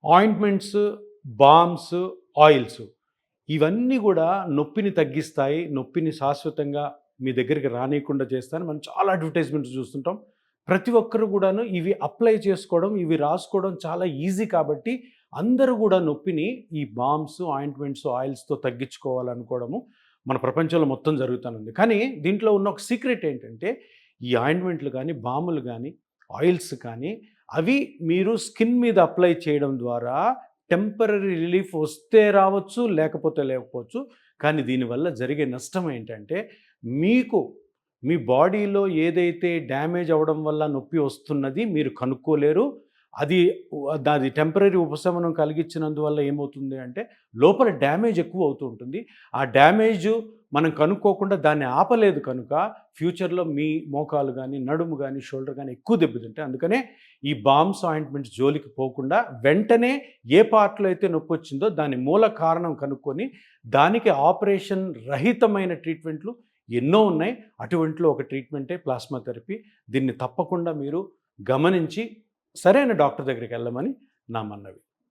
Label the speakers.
Speaker 1: Ointments, balms, oils ఇవన్నీ గూడా నొప్పిని తగ్గిస్తాయి. నొప్పిని శాశ్వతంగా మీ దగ్గరికి రానీయకుండా చేస్తాయని మనం చాలా అడ్వర్టైజ్మెంట్స్ చూస్తుంటాం. ప్రతి ఒక్కరు గూడాను ఇవి అప్లై చేసుకోవడం, ఇవి రాసుకోవడం చాలా ఈజీ కాబట్టి అందరూ గూడా నొప్పిని ఈ బామ్స్, ఆయింట్మెంట్స్, ఆయిల్స్‌తో తగ్గించుకోవాలనుకోవడము మన ప్రపంచంలో మొత్తం జరుగుతానుంది. కానీ దీంట్లో ఉన్న ఒక సీక్రెట్ ఏంటంటే ఈ ఆయింట్మెంట్లు గానీ, బాములు గానీ, ఆయిల్స్ కానీ అవి మీరు స్కిన్ మీద అప్లై చేయడం ద్వారా టెంపరరీ రిలీఫ్ వస్తే రావచ్చు, లేకపోతే లేకపోవచ్చు. కానీ దీనివల్ల జరిగే నష్టం ఏంటంటే మీకు మీ బాడీలో ఏదైతే డ్యామేజ్ అవ్వడం వల్ల నొప్పి వస్తున్నది మీరు కనుక్కోలేరు. అది దాది టెంపరరీ ఉపశమనం కలిగించినందువల్ల ఏమవుతుంది అంటే లోపల డ్యామేజ్ ఎక్కువ అవుతూ ఉంటుంది. ఆ డ్యామేజు మనం కనుక్కోకుండా దాన్ని ఆపలేదు కనుక ఫ్యూచర్‌లో మీ మోకాలు గానీ, నడుము గానీ, షోల్డర్ గానీ ఎక్కువ దెబ్బతింటాయి. అందుకనే ఈ బామ్స్, ఆయింట్మెంట్స్ జోలికి పోకుండా వెంటనే ఏ పార్ట్‌లో అయితే నొప్పొచ్చిందో దాని మూల కారణం కనుక్కొని దానికి ఆపరేషన్ రహితమైన ట్రీట్మెంట్లు ఎన్నో ఉన్నాయి. అటువంటిలో ఒక ట్రీట్మెంటే ప్లాస్మా థెరపీ. దీన్ని తప్పకుండా మీరు గమనించి సరైన డాక్టర్ దగ్గరికి వెళ్ళమని నా మనవి.